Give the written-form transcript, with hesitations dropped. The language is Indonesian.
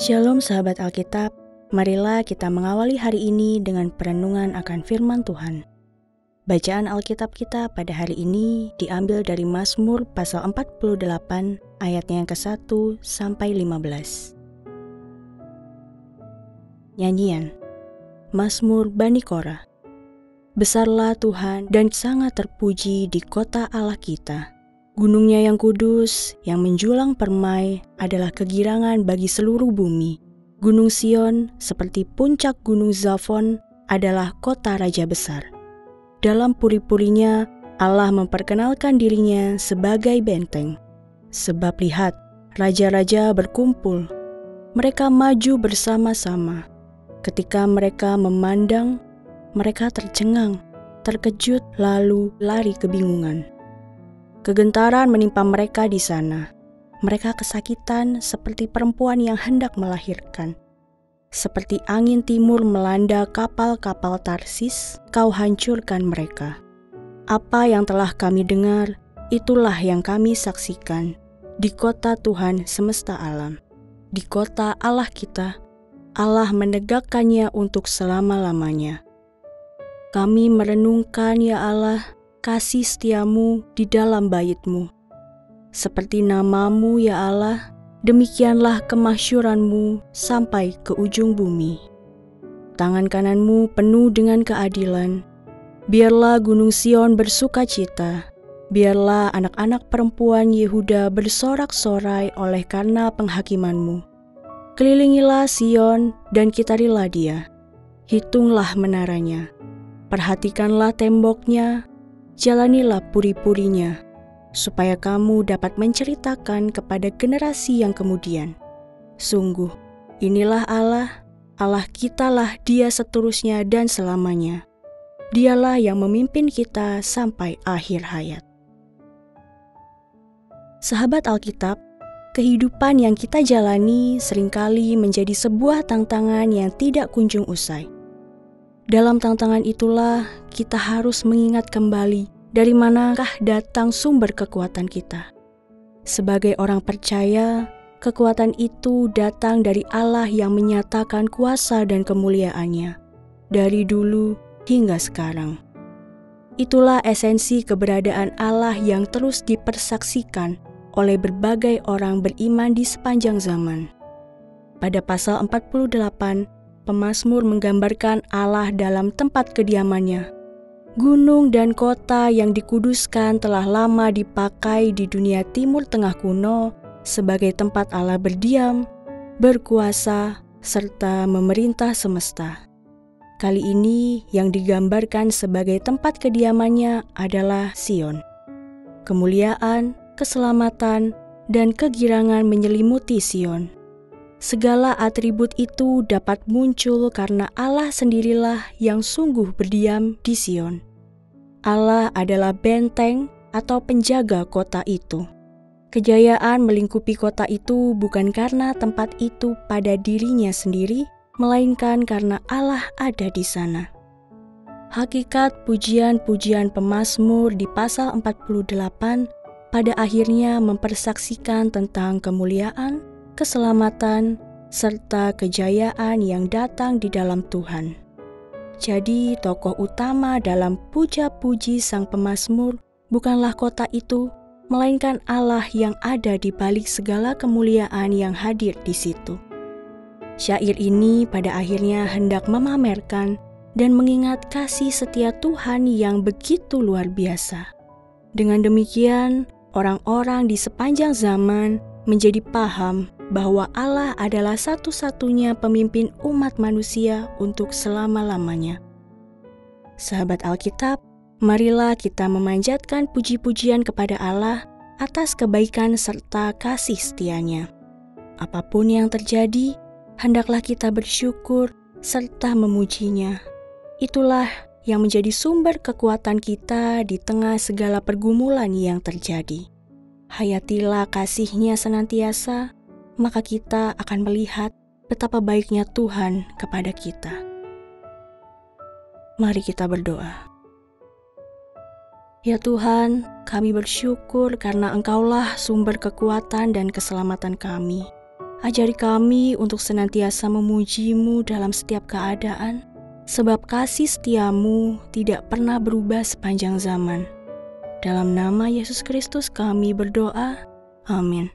Shalom sahabat Alkitab, marilah kita mengawali hari ini dengan perenungan akan firman Tuhan. Bacaan Alkitab kita pada hari ini diambil dari Mazmur pasal 48 ayatnya yang ke-1 sampai 15. Nyanyian Mazmur Bani Korah. Besarlah Tuhan dan sangat terpuji di kota Allah kita. Gunungnya yang kudus, yang menjulang permai, adalah kegirangan bagi seluruh bumi. Gunung Sion, seperti puncak Gunung Zafon, adalah kota raja besar. Dalam puri-purinya, Allah memperkenalkan dirinya sebagai benteng. Sebab lihat, raja-raja berkumpul. Mereka maju bersama-sama. Ketika mereka memandang, mereka tercengang, terkejut, lalu lari kebingungan. Kegentaran menimpa mereka di sana. Mereka kesakitan seperti perempuan yang hendak melahirkan. Seperti angin timur melanda kapal-kapal Tarsis, kau hancurkan mereka. Apa yang telah kami dengar, itulah yang kami saksikan di kota Tuhan semesta alam. Di kota Allah kita, Allah menegakkannya untuk selama-lamanya. Kami merenungkan, ya Allah, kasih setiamu di dalam bait-Mu. Seperti namamu, ya Allah, demikianlah kemasyuran-Mu sampai ke ujung bumi. Tangan kanan-Mu penuh dengan keadilan. Biarlah Gunung Sion bersukacita. Biarlah anak-anak perempuan Yehuda bersorak-sorai oleh karena penghakiman-Mu. Kelilingilah Sion dan kitarilah dia. Hitunglah menaranya. Perhatikanlah temboknya. Jalanilah puri-purinya, supaya kamu dapat menceritakan kepada generasi yang kemudian. Sungguh, inilah Allah, Allah kitalah Dia seterusnya dan selamanya. Dialah yang memimpin kita sampai akhir hayat. Sahabat Alkitab, kehidupan yang kita jalani seringkali menjadi sebuah tantangan yang tidak kunjung usai. Dalam tantangan itulah kita harus mengingat kembali dari manakah datang sumber kekuatan kita. Sebagai orang percaya, kekuatan itu datang dari Allah yang menyatakan kuasa dan kemuliaan-Nya dari dulu hingga sekarang. Itulah esensi keberadaan Allah yang terus dipersaksikan oleh berbagai orang beriman di sepanjang zaman. Pada pasal 48, pemazmur menggambarkan Allah dalam tempat kediamannya. Gunung dan kota yang dikuduskan telah lama dipakai di dunia Timur Tengah kuno sebagai tempat Allah berdiam, berkuasa, serta memerintah semesta. Kali ini yang digambarkan sebagai tempat kediamannya adalah Sion. Kemuliaan, keselamatan, dan kegirangan menyelimuti Sion. Segala atribut itu dapat muncul karena Allah sendirilah yang sungguh berdiam di Sion. Allah adalah benteng atau penjaga kota itu. Kejayaan melingkupi kota itu bukan karena tempat itu pada dirinya sendiri, melainkan karena Allah ada di sana. Hakikat pujian-pujian pemazmur di pasal 48 pada akhirnya mempersaksikan tentang kemuliaan, keselamatan, serta kejayaan yang datang di dalam Tuhan. Jadi tokoh utama dalam puja-puji sang pemazmur bukanlah kota itu, melainkan Allah yang ada di balik segala kemuliaan yang hadir di situ. Syair ini pada akhirnya hendak memamerkan dan mengingat kasih setia Tuhan yang begitu luar biasa. Dengan demikian, orang-orang di sepanjang zaman menjadi paham bahwa Allah adalah satu-satunya pemimpin umat manusia untuk selama-lamanya. Sahabat Alkitab, marilah kita memanjatkan puji-pujian kepada Allah atas kebaikan serta kasih setia-Nya. Apapun yang terjadi, hendaklah kita bersyukur serta memuji-Nya. Itulah yang menjadi sumber kekuatan kita di tengah segala pergumulan yang terjadi. Hayatilah kasih-Nya senantiasa, maka kita akan melihat betapa baiknya Tuhan kepada kita. Mari kita berdoa. Ya Tuhan, kami bersyukur karena Engkaulah sumber kekuatan dan keselamatan kami. Ajari kami untuk senantiasa memuji-Mu dalam setiap keadaan, sebab kasih setia-Mu tidak pernah berubah sepanjang zaman. Dalam nama Yesus Kristus kami berdoa. Amin.